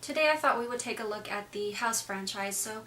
Today I thought we would take a look at the House franchise. So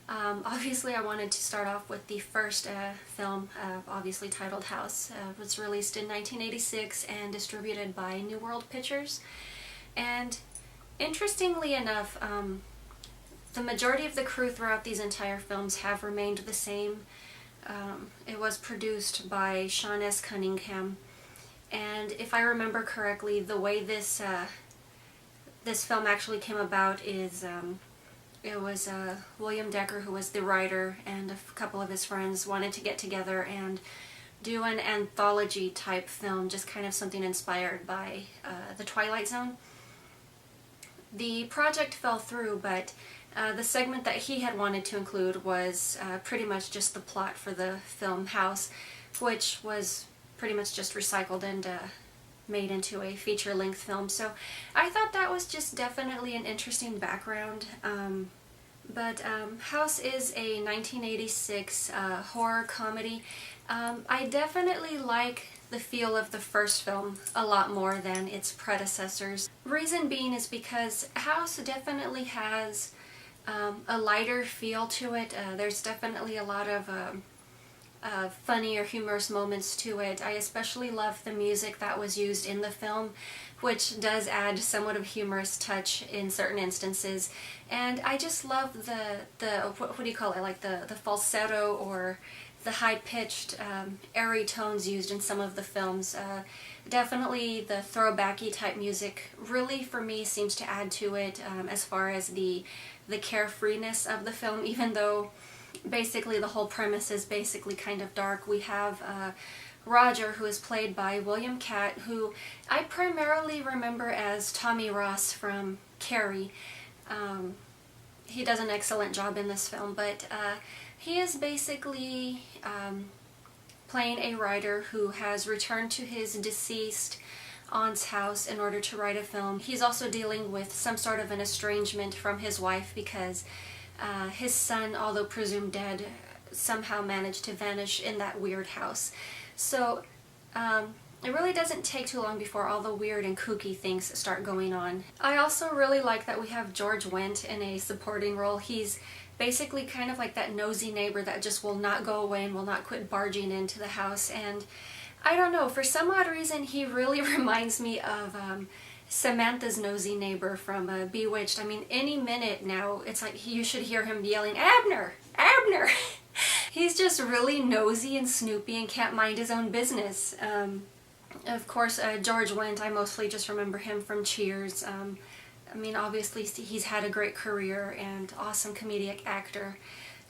obviously I wanted to start off with the first film, obviously titled House. It was released in 1986 and distributed by New World Pictures. And interestingly enough, the majority of the crew throughout these entire films have remained the same. It was produced by Sean S. Cunningham, and if I remember correctly, the way this film actually came about is it was William Decker, who was the writer, and a couple of his friends wanted to get together and do an anthology type film, just kind of something inspired by the Twilight Zone. The project fell through, but the segment that he had wanted to include was pretty much just the plot for the film House, which was pretty much just recycled and made into a feature-length film. So I thought that was just definitely an interesting background. But House is a 1986 horror comedy. I definitely like the feel of the first film a lot more than its predecessors. Reason being is because House definitely has a lighter feel to it. There's definitely a lot of funny or humorous moments to it. I especially love the music that was used in the film, which does add somewhat of a humorous touch in certain instances. And I just love the what do you call it, like the falsetto or the high-pitched, airy tones used in some of the films. Definitely the throwbacky type music really, for me, seems to add to it as far as the carefreeness of the film, even though basically the whole premise is basically kind of dark. We have Roger, who is played by William Catt, who I primarily remember as Tommy Ross from Carrie. He does an excellent job in this film, but he is basically playing a writer who has returned to his deceased aunt's house in order to write a film. He's also dealing with some sort of an estrangement from his wife because his son, although presumed dead, somehow managed to vanish in that weird house. So it really doesn't take too long before all the weird and kooky things start going on. I also really like that we have George Wendt in a supporting role. He's basically kind of like that nosy neighbor that just will not go away and will not quit barging into the house. And I don't know, for some odd reason he really reminds me of Samantha's nosy neighbor from Bewitched. I mean, any minute now, it's like you should hear him yelling, "Abner! Abner!" He's just really nosy and snoopy and can't mind his own business. Of course, George Wendt, I mostly just remember him from Cheers. I mean, obviously he's had a great career and awesome comedic actor.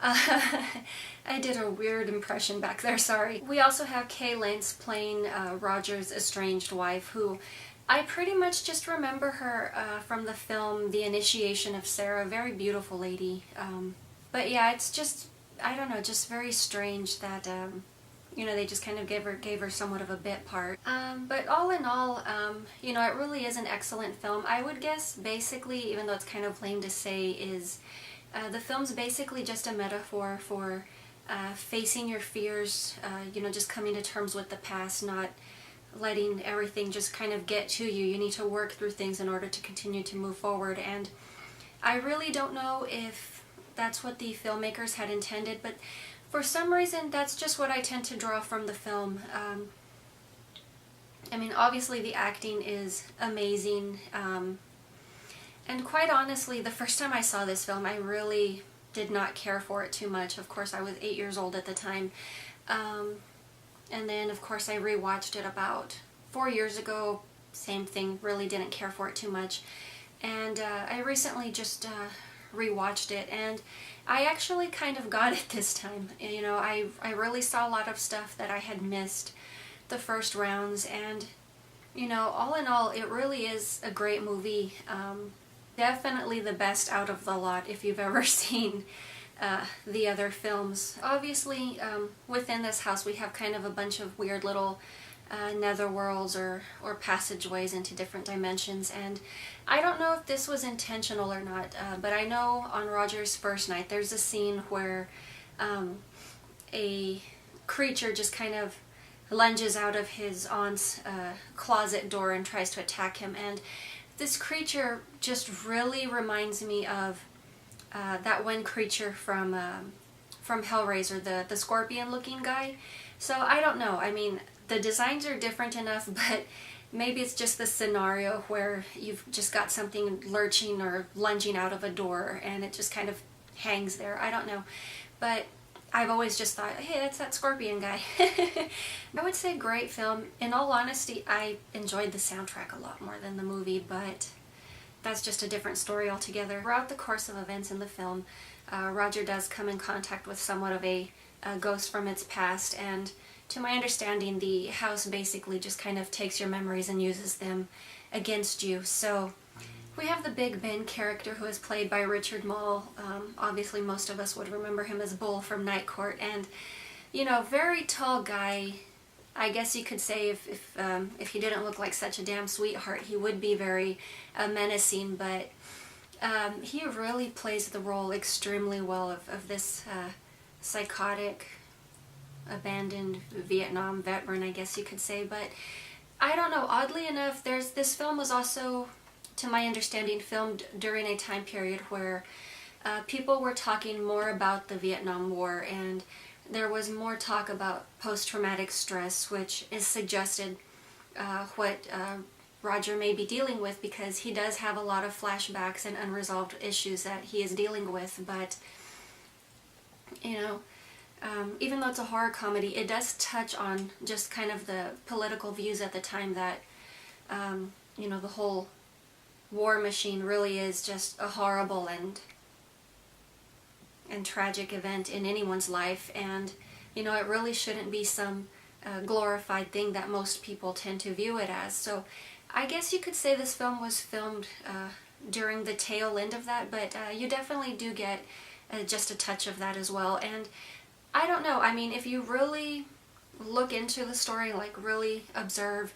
I did a weird impression back there, sorry. We also have Kay Lentz playing Roger's estranged wife, who I pretty much just remember her from the film The Initiation of Sarah. Very beautiful lady. But yeah, it's just, I don't know, just very strange that you know, they just kind of gave her somewhat of a bit part. But all in all, you know, it really is an excellent film. I would guess, basically, even though it's kind of lame to say, is the film's basically just a metaphor for facing your fears, you know, just coming to terms with the past, not letting everything just kind of get to you. You need to work through things in order to continue to move forward. And I really don't know if that's what the filmmakers had intended, but for some reason that's just what I tend to draw from the film. I mean, obviously the acting is amazing, and quite honestly, the first time I saw this film, I really did not care for it too much. Of course, I was 8 years old at the time. And then, of course, I rewatched it about 4 years ago. Same thing, really didn't care for it too much. And I recently just rewatched it, and I actually kind of got it this time. You know, I really saw a lot of stuff that I had missed the first rounds, and, you know, all in all, it really is a great movie. Definitely the best out of the lot if you've ever seen the other films. Obviously, within this house we have kind of a bunch of weird little netherworlds or passageways into different dimensions, and I don't know if this was intentional or not, but I know on Roger's first night there's a scene where a creature just kind of lunges out of his aunt's closet door and tries to attack him, and this creature just really reminds me of that one creature from Hellraiser, the scorpion-looking guy. So I don't know. I mean, the designs are different enough, but maybe it's just the scenario where you've just got something lurching or lunging out of a door and it just kind of hangs there. I don't know. But I've always just thought, hey, that's that scorpion guy. I would say great film. In all honesty, I enjoyed the soundtrack a lot more than the movie, but that's just a different story altogether. Throughout the course of events in the film, Roger does come in contact with somewhat of a ghost from its past, and to my understanding, the house basically just kind of takes your memories and uses them against you. So we have the Big Ben character, who is played by Richard Mall. Obviously most of us would remember him as Bull from Night Court, and you know, very tall guy. I guess you could say if he didn't look like such a damn sweetheart, he would be very menacing, but he really plays the role extremely well of this psychotic, abandoned Vietnam veteran, I guess you could say. But I don't know, oddly enough, this film was also, to my understanding, filmed during a time period where people were talking more about the Vietnam War, and there was more talk about post-traumatic stress, which is suggested what Roger may be dealing with, because he does have a lot of flashbacks and unresolved issues that he is dealing with. But you know, even though it's a horror comedy, it does touch on just kind of the political views at the time that, you know, the whole war machine really is just a horrible and tragic event in anyone's life, and you know, it really shouldn't be some glorified thing that most people tend to view it as. So I guess you could say this film was filmed during the tail end of that, but you definitely do get just a touch of that as well. And I don't know, I mean, if you really look into the story, like really observe,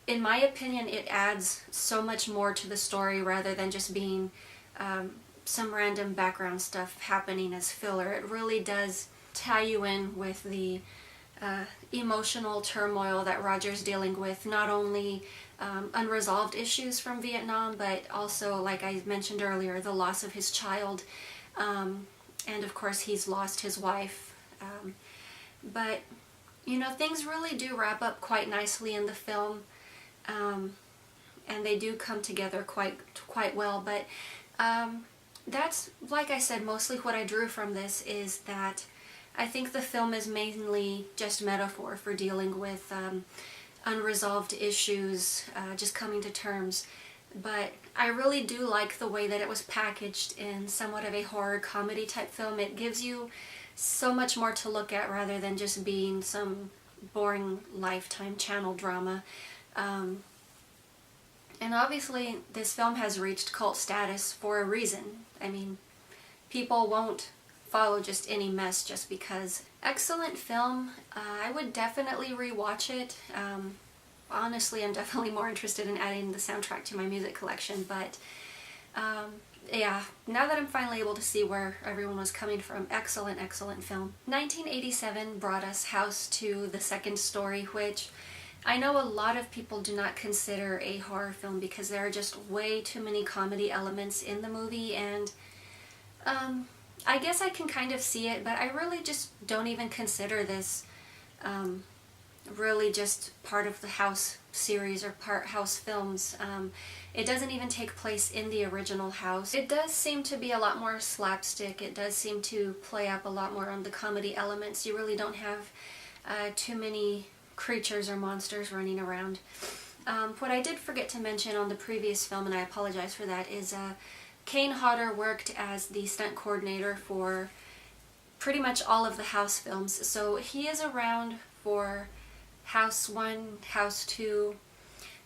in my opinion, it adds so much more to the story rather than just being some random background stuff happening as filler. It really does tie you in with the emotional turmoil that Roger's dealing with, not only unresolved issues from Vietnam, but also, like I mentioned earlier, the loss of his child, and of course he's lost his wife. But you know, things really do wrap up quite nicely in the film, and they do come together quite well. But that's, like I said, mostly what I drew from this is that I think the film is mainly just metaphor for dealing with unresolved issues, just coming to terms. But I really do like the way that it was packaged in somewhat of a horror comedy type film. It gives you so much more to look at rather than just being some boring Lifetime channel drama. And obviously this film has reached cult status for a reason. I mean, people won't follow just any mess just because. Excellent film. I would definitely rewatch it. Honestly, I'm definitely more interested in adding the soundtrack to my music collection, but yeah, now that I'm finally able to see where everyone was coming from, excellent, excellent film. 1987 brought us House to the Second Story, which I know a lot of people do not consider a horror film because there are just way too many comedy elements in the movie, and I guess I can kind of see it, but I really just don't even consider this really just part of the House series or part House films. It doesn't even take place in the original House. It does seem to be a lot more slapstick. It does seem to play up a lot more on the comedy elements. You really don't have too many creatures or monsters running around. What I did forget to mention on the previous film, and I apologize for that, is Kane Hodder worked as the stunt coordinator for pretty much all of the House films. So he is around for House 1, House 2,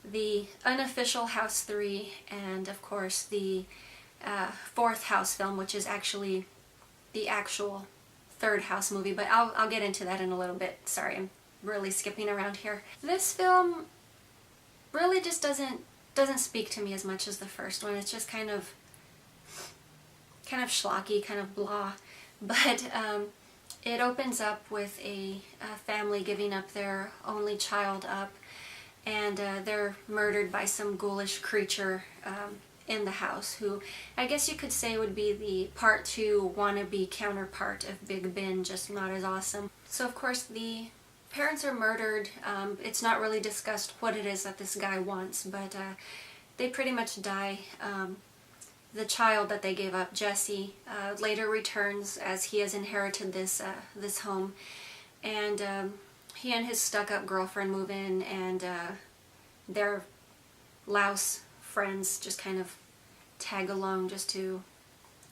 the unofficial House 3, and of course the fourth House film, which is actually the actual third House movie, but I'll get into that in a little bit. Sorry, I'm really skipping around here. This film really just doesn't speak to me as much as the first one. It's just kind of schlocky, kind of blah, but it opens up with a family giving up their only child up, and they're murdered by some ghoulish creature in the house, who I guess you could say would be the part 2 wannabe counterpart of Big Ben, just not as awesome. So of course the parents are murdered. It's not really discussed what it is that this guy wants, but they pretty much die. The child that they gave up, Jesse, later returns as he has inherited this home, and he and his stuck-up girlfriend move in, and their louse friends just kind of tag along just to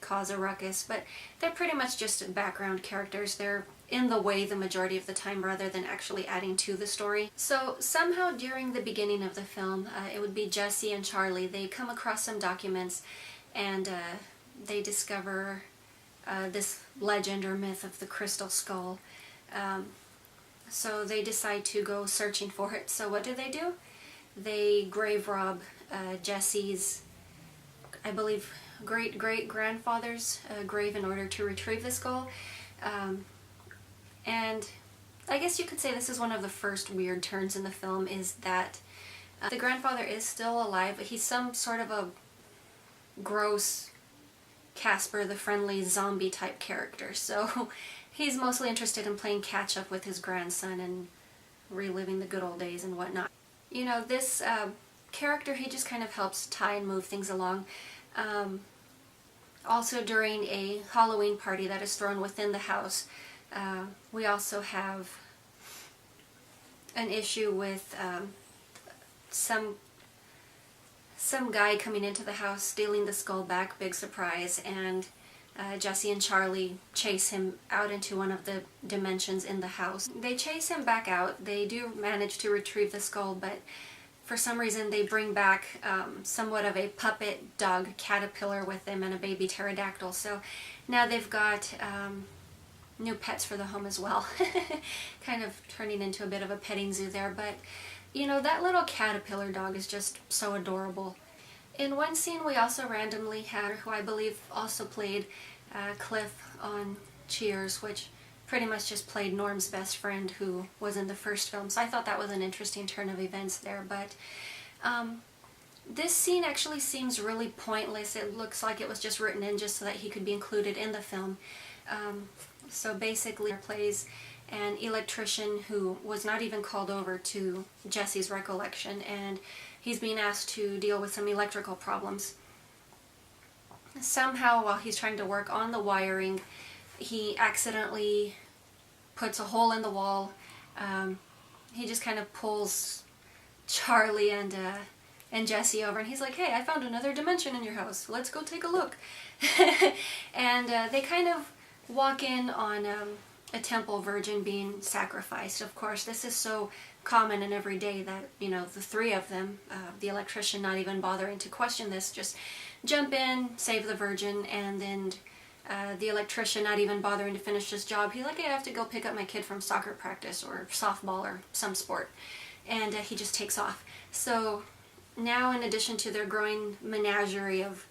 cause a ruckus, but they're pretty much just background characters. They're in the way the majority of the time rather than actually adding to the story. So somehow during the beginning of the film, it would be Jesse and Charlie, they come across some documents, and they discover this legend or myth of the crystal skull. So they decide to go searching for it. So what do? They grave rob Jesse's, I believe, great-great-grandfather's grave in order to retrieve the skull. And I guess you could say this is one of the first weird turns in the film, is that the grandfather is still alive, but he's some sort of a gross Casper the Friendly zombie type character. So he's mostly interested in playing catch-up with his grandson and reliving the good old days and whatnot. You know, this character, he just kind of helps tie and move things along. Also during a Halloween party that is thrown within the house, we also have an issue with some guy coming into the house, stealing the skull back, big surprise, and Jesse and Charlie chase him out into one of the dimensions in the house. They chase him back out. They do manage to retrieve the skull, but for some reason they bring back somewhat of a puppet dog caterpillar with them and a baby pterodactyl. So now they've got new pets for the home as well. Kind of turning into a bit of a petting zoo there, but you know, that little caterpillar dog is just so adorable. In one scene we also randomly had, who I believe also played Cliff on Cheers, which pretty much just played Norm's best friend who was in the first film. So I thought that was an interesting turn of events there. But this scene actually seems really pointless. It looks like it was just written in just so that he could be included in the film. So basically plays an electrician who was not even called over to Jesse's recollection, and he's being asked to deal with some electrical problems. Somehow, while he's trying to work on the wiring, he accidentally puts a hole in the wall. He just kind of pulls Charlie and Jesse over, and he's like, "Hey, I found another dimension in your house. Let's go take a look." And they kind of walk in on a temple virgin being sacrificed. Of course, this is so common and everyday that, you know, the three of them, the electrician not even bothering to question this, just jump in, save the virgin, and then the electrician not even bothering to finish his job. He's like, "Hey, I have to go pick up my kid from soccer practice or softball or some sport." And he just takes off. So now, in addition to their growing menagerie of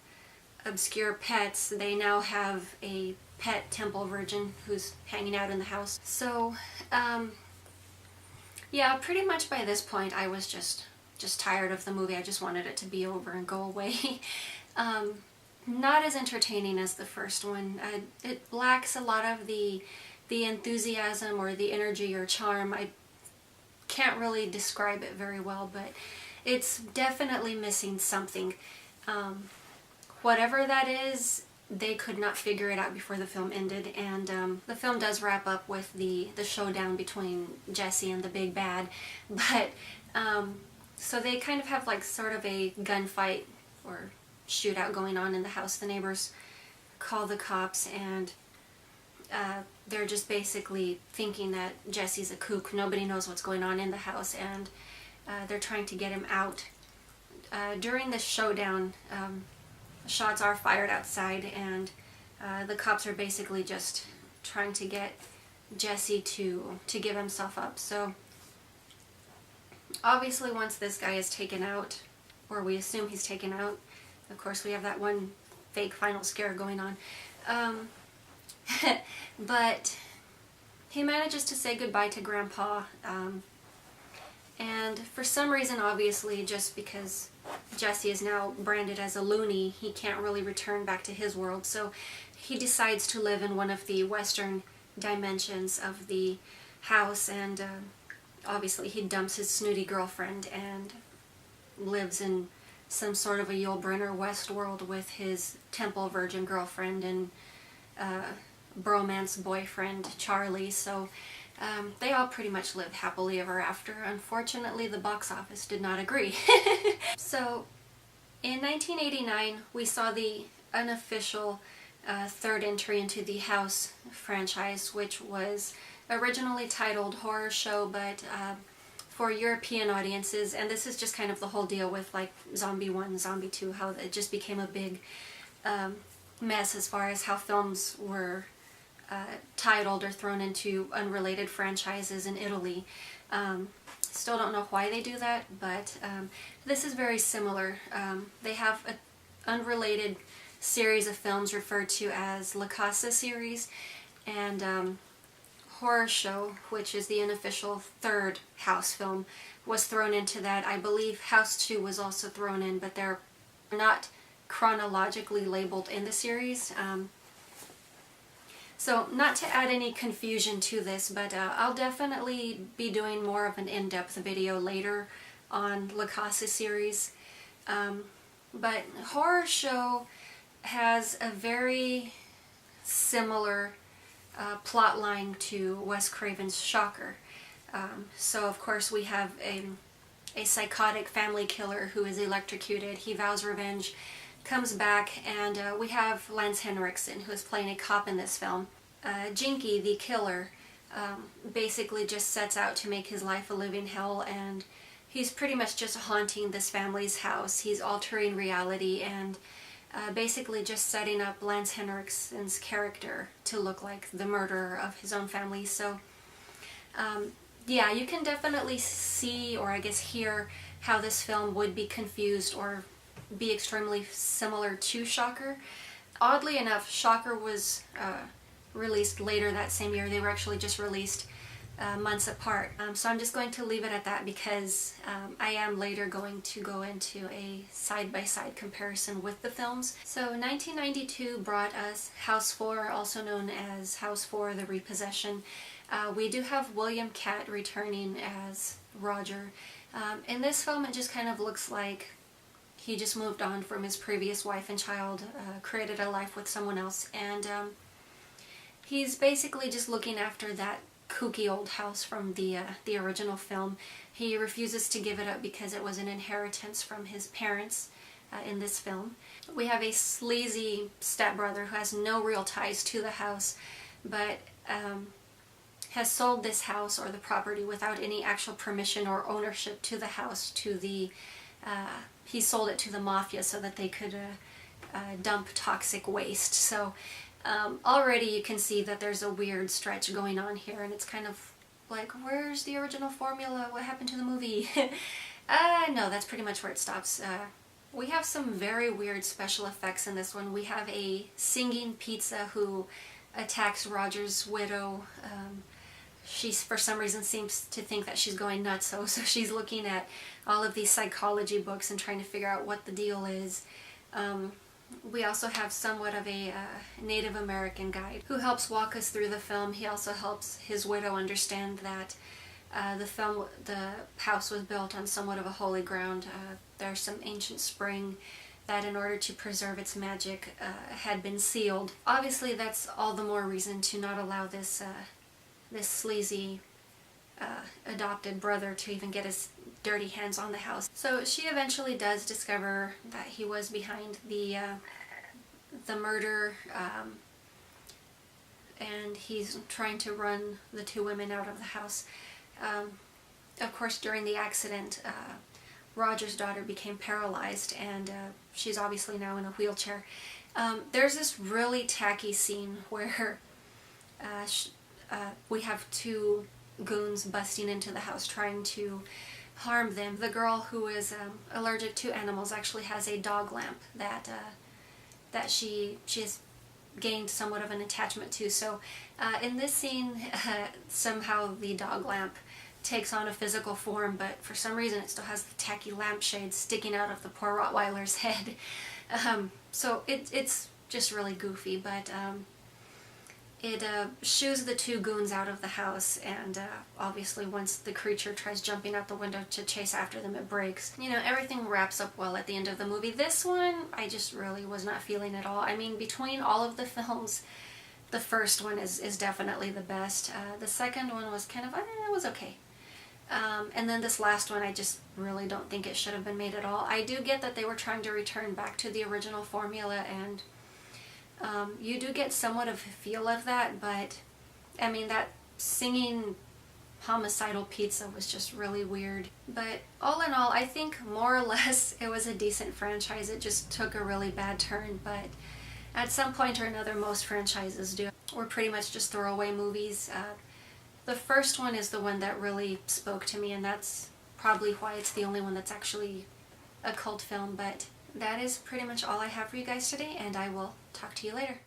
obscure pets, they now have a pet temple virgin who's hanging out in the house. So, yeah, pretty much by this point I was just tired of the movie. I just wanted it to be over and go away. Not as entertaining as the first one. It lacks a lot of the enthusiasm or the energy or charm. I can't really describe it very well, but it's definitely missing something. Whatever that is, they could not figure it out before the film ended, and the film does wrap up with the showdown between Jesse and the big bad, but so they kind of have like sort of a gunfight or shootout going on in the house. The neighbors call the cops, and they're just basically thinking that Jesse's a kook. Nobody knows what's going on in the house, and they're trying to get him out. During this showdown, shots are fired outside, and the cops are basically just trying to get Jesse to give himself up. So obviously once this guy is taken out, or we assume he's taken out, of course we have that one fake final scare going on, but he manages to say goodbye to Grandpa, And for some reason, obviously, just because Jesse is now branded as a loony, he can't really return back to his world. So he decides to live in one of the western dimensions of the house, and obviously he dumps his snooty girlfriend and lives in some sort of a Yul Brynner West world with his temple virgin girlfriend and bromance boyfriend Charlie. So they all pretty much live happily ever after. Unfortunately, the box office did not agree. So in 1989, we saw the unofficial third entry into the House franchise, which was originally titled Horror Show, but for European audiences, and this is just kind of the whole deal with like Zombie 1, Zombie 2, how it just became a big mess as far as how films were titled or thrown into unrelated franchises in Italy. Still don't know why they do that, but this is very similar. They have an unrelated series of films referred to as La Casa series, and Horror Show, which is the unofficial third House film, was thrown into that. I believe House 2 was also thrown in, but they're not chronologically labeled in the series. So not to add any confusion to this, but I'll definitely be doing more of an in-depth video later on La Casa series. But Horror Show has a very similar plot line to Wes Craven's Shocker. So of course we have a psychotic family killer who is electrocuted. He vows revenge, comes back, and we have Lance Henriksen, who is playing a cop in this film. Jinky, the killer, basically just sets out to make his life a living hell, and he's pretty much just haunting this family's house. He's altering reality and basically just setting up Lance Henriksen's character to look like the murderer of his own family. So yeah, you can definitely see, or I guess hear, how this film would be confused or be extremely similar to Shocker. Oddly enough, Shocker was released later that same year. They were actually just released months apart. So I'm just going to leave it at that, because I am later going to go into a side-by-side comparison with the films. So 1992 brought us House 4, also known as House 4, The Repossession. We do have William Catt returning as Roger. In this film, it just kind of looks like he just moved on from his previous wife and child, created a life with someone else, and he's basically just looking after that kooky old house from the original film. He refuses to give it up because it was an inheritance from his parents in this film. We have a sleazy stepbrother who has no real ties to the house, but has sold this house or the property without any actual permission or ownership to the house to the he sold it to the mafia so that they could dump toxic waste. So already you can see that there's a weird stretch going on here, and it's kind of like, where's the original formula? What happened to the movie? No, that's pretty much where it stops. We have some very weird special effects in this one. We have a singing pizza who attacks Roger's widow. She, for some reason, seems to think that she's going nuts, so she's looking at all of these psychology books and trying to figure out what the deal is. We also have somewhat of a Native American guide who helps walk us through the film. He also helps his widow understand that the house was built on somewhat of a holy ground. There's some ancient spring that, in order to preserve its magic, had been sealed. Obviously, that's all the more reason to not allow this this sleazy adopted brother to even get his dirty hands on the house. So she eventually does discover that he was behind the murder, and he's trying to run the two women out of the house. Of course, during the accident, Roger's daughter became paralyzed, and she's obviously now in a wheelchair. There's this really tacky scene where we have two goons busting into the house trying to harm them. The girl who is allergic to animals actually has a dog lamp that she has gained somewhat of an attachment to. So in this scene, somehow the dog lamp takes on a physical form, but for some reason it still has the tacky lampshade sticking out of the poor Rottweiler's head. So it's just really goofy, but it shoos the two goons out of the house, and obviously once the creature tries jumping out the window to chase after them, it breaks. You know, everything wraps up well at the end of the movie. This one, I just really was not feeling at all. I mean, between all of the films, the first one is definitely the best. The second one was kind of, it was okay. And then this last one, I just really don't think it should have been made at all. I do get that they were trying to return back to the original formula, and you do get somewhat of a feel of that, but I mean, that singing homicidal pizza was just really weird. But all in all, I think more or less it was a decent franchise. It just took a really bad turn, but at some point or another, most franchises do. We're pretty much just throwaway movies. The first one is the one that really spoke to me, and that's probably why it's the only one that's actually a cult film. But that is pretty much all I have for you guys today, and I will talk to you later.